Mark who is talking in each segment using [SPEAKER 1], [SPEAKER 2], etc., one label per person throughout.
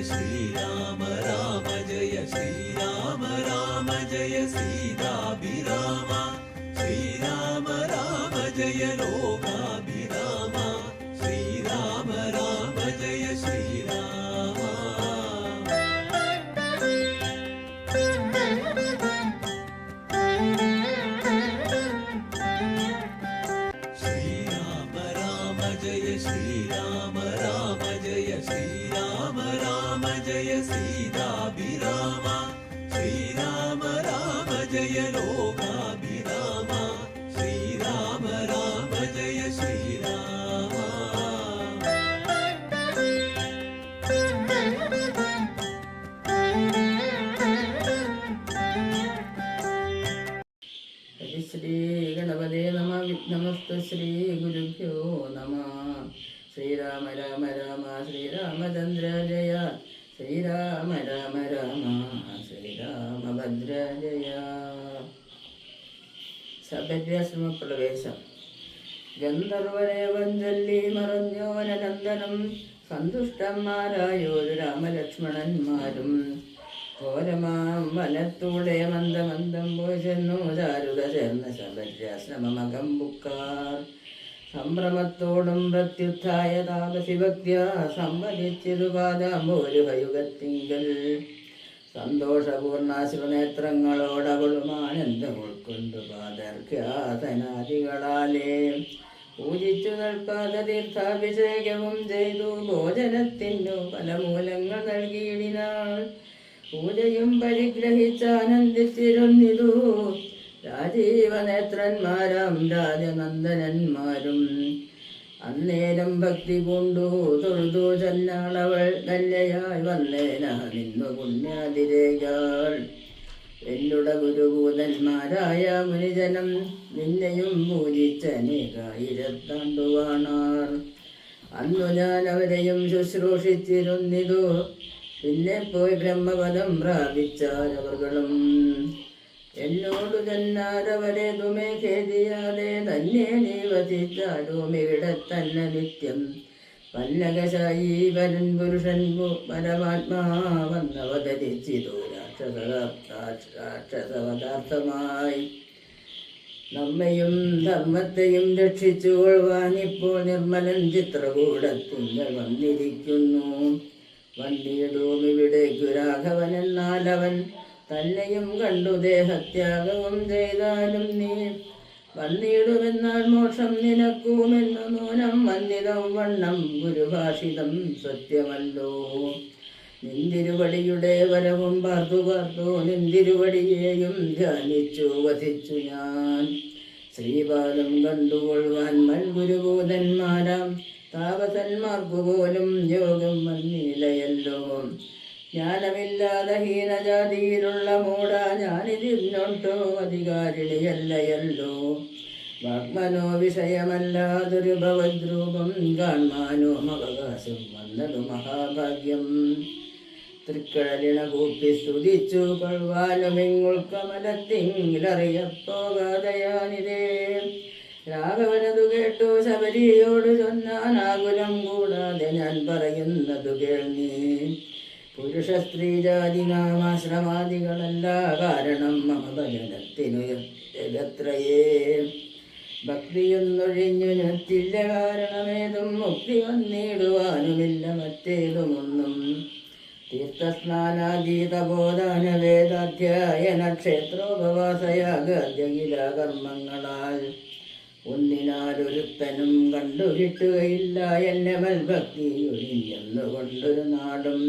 [SPEAKER 1] श्रीराम राम जय श्रीराम राम जय सीताभिराम श्रीराम राम जय लोकाभिराम श्रीराम राम जय श्रीराम श्रीराम राम जय श्रीराम राम जय श्रीराम राम जय सीताभिराम श्रीराम राम जय लोकाभिराम श्रीराम राम जय श्रीराम
[SPEAKER 2] श्री गणपते नमः विघ्नमस्तु श्री गुरुभ्यो नमः श्रीराम राम राम श्रीरामचंद्र जय श्रीराम राम राम ശ്രീരാമഭദ്ര ജയ. ശബര്യാശ്രമപ്രവേശം. ഗന്ധർവരേവം ചൊല്ലി മറഞ്ഞോനനന്ദനം സന്തുഷ്ടന്മാരായോരു രാമലക്ഷ്മണന്മാരും ഘോരമാം വനത്തൂടെ മന്ദമന്ദം പോയി ചെന്നു ചാരുത ചേർന്ന ശബര്യാശ്രമമകം ബുക്കാർ സംഭ്രമത്തോടും പ്രത്യുത്ഥായ താപസിഭക്ത്യ സംവദിച്ചിരു പാദാംബോരുഹയുഗത്തിങ്കൽ സന്തോഷപൂർണാശ്രുനേത്രങ്ങളോടവളും ആനന്ദം ഉൾക്കൊണ്ടു പാദർഘ്യാസനാദികളാലേ പൂജിച്ചു നിൽക്കാതെ തീർത്ഥാഭിഷേകവും ചെയ്തു ഭോജനത്തിനു പല മൂലങ്ങൾ നൽകിയിടിനാൾ. പൂജയും പരിഗ്രഹിച്ചാനന്ദിച്ചിരുന്നിതു രാജീവനേത്രന്മാരാം രാജനന്ദനന്മാരും. അന്നേരം ഭക്തി പൂണ്ടു തൊഴുതു ചെന്നാളവൾ ധന്യയായി വന്നേന നിന്നു പുണ്യാതിരേകൾ. എന്നുട ഗുരുഭൂതന്മാരായ മുനിജനം നിന്നെയും പൂജിച്ചനേകായിരത്താണ്ടുവാണാർ. അന്നു ഞാൻ അവരെയും ശുശ്രൂഷിച്ചിരുന്നിതു. പിന്നെ പോയി ബ്രഹ്മപദം പ്രാപിച്ചാരവകളും. എന്നോടു ചെന്നാരവരെ തുമേ ഖേദിയാതെ തന്നെ നീ വസിച്ചാലും ഇവിടെ തന്നെ നിത്യം. പന്നകശായി വരൻ പുരുഷൻ പരമാത്മാ വന്നവതരിച്ചിതു രാക്ഷസപദാർത്ഥമായി. നമ്മയും ധർമ്മത്തെയും രക്ഷിച്ചു കൊള്ളുവാനിപ്പോൾ നിർമ്മലൻ ചിത്രകൂടത്തിങ്കൽ വന്നിരിക്കുന്നു. വന്നിടും ഇവിടേക്കു രാഘവൻ എന്നാലവൻ തന്നെയും കണ്ടു ദേഹത്യാഗവും ചെയ്താലും നീ വന്നിടുമെന്നാൽ മോക്ഷം നിനക്കുമെന്നു നൂനം വന്നിതം വണ്ണം ഗുരുഭാഷിതം സത്യമല്ലോ. നിന്തിരുവടിയുടെ വരവും പാർത്തു പാർത്തു നിന്തിരുവടിയെയും ധ്യാനിച്ചു വസിച്ചു ഞാൻ. ശ്രീപാദം കണ്ടുകൊള്ളുവാൻ മൽഗുരുഭൂതന്മാരാം താപസന്മാർക്കു പോലും യോഗം വന്നില്ലയല്ലോ. ജ്ഞാനമില്ലാതെ ഹീനജാതിയിലുള്ള മൂഢ ഞാനിതിന്നൊട്ടോ അധികാരിണിയല്ലയല്ലോ. വാഗ്മനോ വിഷയമല്ലാതൊരു ഭവദ്രൂപം കാണുവാനും അവകാശം വന്നതു മഹാഭാഗ്യം. തൃക്കടലിണ കൂപ്പി സ്തുതിച്ചു കൊള്ളുവാനുമിങ്ങുൾക്കമലത്തിങ്കിലറിയപ്പോകാതയാനിതേ. രാഘവനതു കേട്ടു ശബരിയോട് ചൊന്നാനാകുലം കൂടാതെ ഞാൻ പറയുന്നതു കേൾനീ. പുരുഷ സ്ത്രീ ജാതി നാമാശ്രമാദികളല്ല കാരണം മമ ഭജനത്തിനു ജഗത്രയേ. ഭക്തിയൊന്നൊഴിഞ്ഞു ഞെത്തില്ല കാരണമേതും മുക്തി വന്നിടുവാനുമില്ല മറ്റേതുമൊന്നും. തീർത്ഥസ്നാനാദീതബോധാന വേദാധ്യായന ക്ഷേത്രോപവാസയാഗാദ്യകില കർമ്മങ്ങളാൽ ഒന്നിനാലൊരുത്തനും കണ്ടുകിട്ടുകയില്ല എന്നെ മൽഭക്തി ഒഴിഞ്ഞെന്നുകൊണ്ടൊരു നാടും.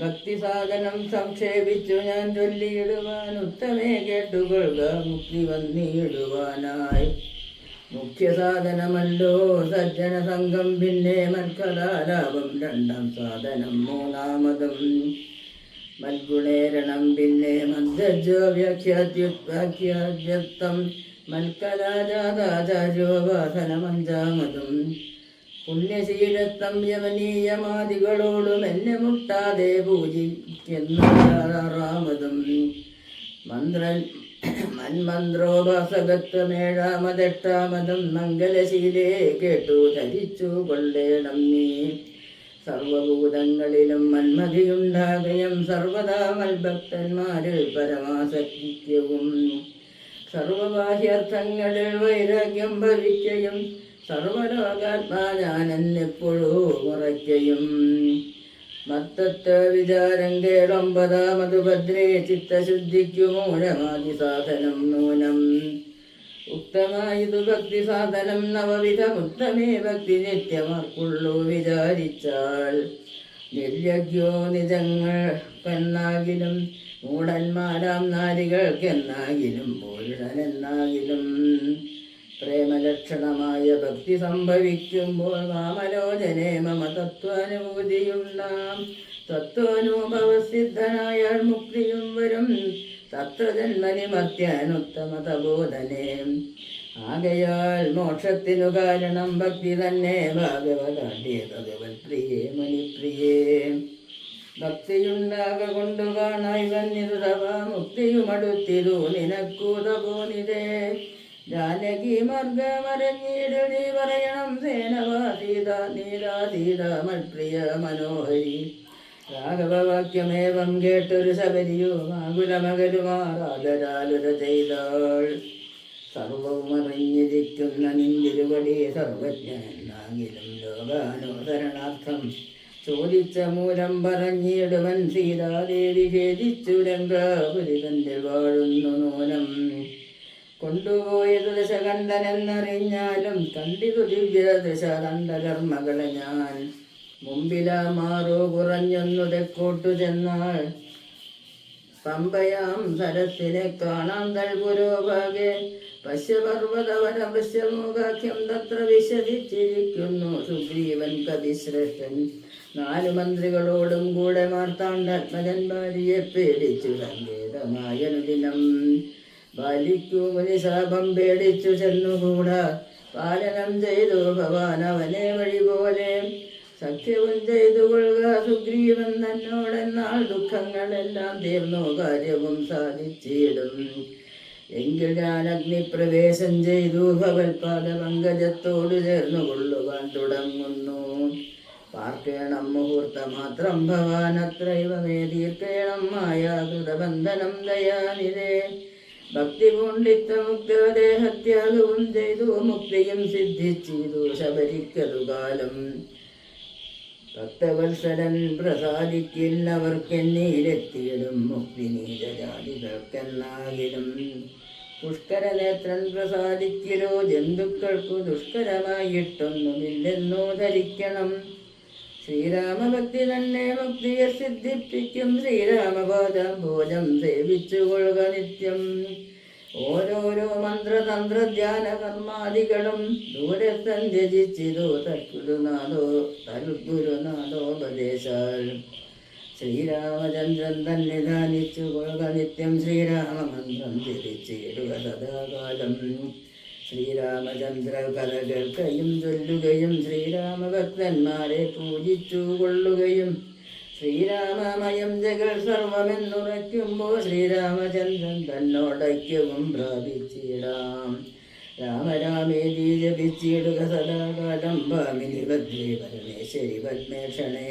[SPEAKER 2] ഭക്തി സാധനം സംക്ഷേപിച്ചു ഞാൻ ചൊല്ലിയിടുവാൻ ഉത്തമേ കേട്ടുകൊള്ളുക മുക്തി വന്നിടുവാനായി. മുഖ്യ സാധനമല്ലോ സജ്ജന സംഘം പിന്നെ മൽക്കലാലാപം രണ്ടാം സാധനം മൂന്നാമതും. മൽഗുണേരണം പിന്നെ മദ്ദജോ വ്യാഖ്യാദ്യത്വം മൽക്കലാജാതാചാര്യോപാസനം അഞ്ചാമതും. പുണ്യശീലത്വം യമനീയമാദികളോടും എന്നെ മുട്ടാതെ പൂജിക്കുന്നതാറാമതും. മന്മന്ത്രോപാസകത്വമേഴാമതെട്ടാമതും. മംഗലശീലേ കേട്ടു ധരിച്ചു കൊള്ളേണം നീ. സർവഭൂതങ്ങളിലും മന്മതിയുണ്ടാകയും സർവദാ മൽഭക്തന്മാരിൽ പരമാസക്തിത്യവും സർവബാഹ്യർത്ഥങ്ങളിൽ വൈരാഗ്യം ഭവിക്കയും സർവലോകാത്മാ ഞാനെന്നെപ്പോഴും ഉറയ്ക്കയും മത്തത്വ വിചാരം കേളൊമ്പതാമതു ഭദ്രേ ചിത്തശുദ്ധിക്കു മൂലമാതി സാധനം നൂനം ഉക്തമായതു ഭക്തി സാധനം നവവിധമുത്തമേ ഭക്തി നിത്യമർക്കുള്ളൂ വിചാരിച്ചാൽ നിർയജ്ഞോ നിജങ്ങൾക്കെന്നാകിലും മൂഢന്മാരാം നാരികൾക്കെന്നാകിലും പൂരുഷനെന്നാകിലും പ്രേമലക്ഷണമായ ഭക്തി സംഭവിക്കുമ്പോൾ വാമലോചനെ മമ തത്വാനുഭൂതിയുണ്ടാം തത്വാനുഭവസിദ്ധനായാൽ മുക്തിയും വരും തത്ര ജന്മനിമർത്യാനുത്തമ തബോധനെ ആകയാൽ മോക്ഷത്തിനു കാരണം ഭക്തി തന്നെ ഭാഗവതാണ്ഡേ ഭഗവത് പ്രിയേ മുനിപ്രിയേ ഭക്തിയുണ്ടാക കൊണ്ടു കാണായി വന്നിതു തവ മുക്തിയുമടുത്തിതു നിനക്കൂതപോനിതേ ജാനകി മാർഗമരഞ്ഞീട് നീ പറയണം സേനവാ സീത നീതാ സീത മൽപ്രിയ മനോഹരി രാഘവവാക്യമേവം കേട്ടൊരു ശബരിയോ ആകുലമകലുമാറാകരാലുര ചെയ്താൾ സർവവും അറിഞ്ഞിരിക്കുന്ന നിന്തിരുവടി സർവജ്ഞനാകിലും ലോകാനുസരണാർത്ഥം ചോദിച്ച മൂലം പറഞ്ഞിടുവൻ സീതാദേവി ഖേദിച്ചു രംഗാപുരി തന്റെ വാഴുന്നു നൂനം കൊണ്ടുപോയതു ദശകണ്ഠനെന്നറിഞ്ഞാലും കണ്ടിതു ദിവ്യ ദശകണ്ഠകർമ്മകളെ ഞാൻ മുമ്പിലാ മാറോ കുറഞ്ഞൊന്നു തെക്കോട്ടു ചെന്നാൽ പമ്പയാം സരസിനെ കാണാൻ തൽപുരോഭാഗെ പശ്യപർവ്വതവന പശ്യമൂഖാഖ്യം തത്ര വിശദിച്ചിരിക്കുന്നു സുഗ്രീവൻ കവിശ്രേഷ്ഠൻ 4 മന്ത്രികളോടും കൂടെ മാർത്താണ്ഡാത്മജൻ ഭാര്യയെ പേടിച്ചു സങ്കേതമായനുദിനം ബാലിക്കു മുനിശാപം പേടിച്ചു ചെന്നുകൂടാ പാലനം ചെയ്തു ഭവാൻ അവനെ വഴി പോലെ സഖ്യവും ചെയ്തു കൊള്ളുക സുഗ്രീവൻ തന്നോടെന്നാൾ ദുഃഖങ്ങളെല്ലാം തീർന്നു കാര്യവും സാധിച്ചിടും എങ്കിൽ ഞാൻ അഗ്നിപ്രവേശം ചെയ്തു ഭവൽപാദ പങ്കജത്തോട് ചേർന്നു കൊള്ളുവാൻ തുടങ്ങുന്നു പാർക്കേണം മുഹൂർത്തമാത്രം ഭവാൻ അത്രൈവമേ തീർക്കേണം മായാതുരബന്ധനം ദയാനിതേ ഭക്തി പൂണ്ടിത്ത മുക്തദേഹത്യാഗവും ചെയ്തു മുക്തിയും സിദ്ധിച്ചിതു ശബരിക്കതു കാലം ഭക്തവത്സരൻ പ്രസാദിക്കുന്നവർക്കെന്നീരെത്തിയിടും മുക്തി നീചജാതികൾക്കെന്നാകിലും പുഷ്കരനേത്രൻ പ്രസാദിക്കലോ ജന്തുക്കൾക്കു ദുഷ്കരമായിട്ടൊന്നുമില്ലെന്നോ ധരിക്കണം ശ്രീരാമഭക്തി തന്നെ മുക്തിയെ സിദ്ധിപ്പിക്കും ശ്രീരാമപാദം ഭോജം സേവിച്ചു കൊള്ളുക നിത്യം ഓരോരോ മന്ത്രതന്ത്ര ധ്യാന കർമാദികളും ദൂരെ സന്ധ്യജിച്ചിതോ തൽഗുരുനാഥോപദേശാൽ ശ്രീരാമചന്ദ്രൻ തന്നെ ധ്യാനിച്ചു കൊള്ളുക നിത്യം ശ്രീരാമമന്ത്രം തിരിച്ചിടുക സദാകാലം ശ്രീരാമചന്ദ്ര കഥകൾക്കയും ചൊല്ലുകയും ശ്രീരാമഭക്തന്മാരെ പൂജിച്ചു കൊള്ളുകയും ശ്രീരാമമയം ജഗൽ സർവമെന്നുറയ്ക്കുമ്പോൾ ശ്രീരാമചന്ദ്രൻ തന്നോടൈക്യവും പ്രാപിച്ചിടാം രാമരാമേതി ജപിച്ചിടുക സദാകാലം ഭാമിനി ഭദ്രേ പരമേശ്വരി പത്മേഷണേ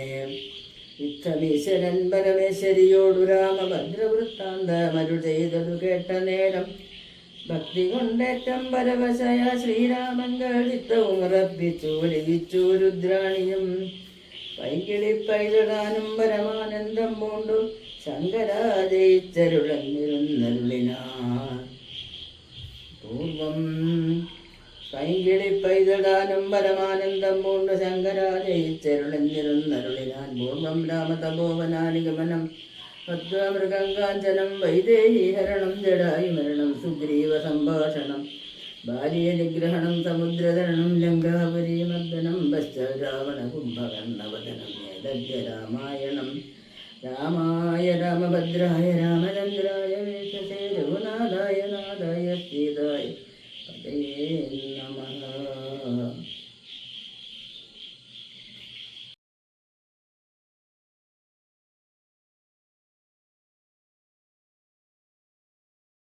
[SPEAKER 2] ഇത്തമീശ്വരൻ പരമേശ്വരിയോടു രാമഭദ്രവൃത്താന്തമരു ചെയ്തതു കേട്ട നേരം ഭക്തി കൊണ്ടേറ്റം പരവശയ ശ്രീരാമൻ ചിത്തവും ഉറപ്പിച്ചു ഒലിവിച്ചു രുദ്രാണിയും പൈകിളിപ്പൈതടാനും പരമാനന്ദം പൂണ്ടു ശങ്കരാജയിച്ചരുളന്നിരുന്നരുളിനാ പൂർവം പൈകിളിപ്പൈതടാനും പരമാനന്ദം പൂണ്ടു ശങ്കരാജയിച്ചരുളന്നിരുന്നരുളിനാൻ പൂർവം രാമതപോവനാനിഗമനം മൃഗങ്കാഞ്ചനം വൈദേഹീഹരണം ജടായുമരണം സുഗ്രീവ സംഭാഷണം ബാല്യ നിഗ്രഹണം സമുദ്രതരണം ലങ്കാപരീമർദ്ദനം പശ്ചാരാവണ കുംഭകർണവദനം ഏതദ്യ രാമായണം രാമായ രാമഭദ്രായ രാമചന്ദ്രായ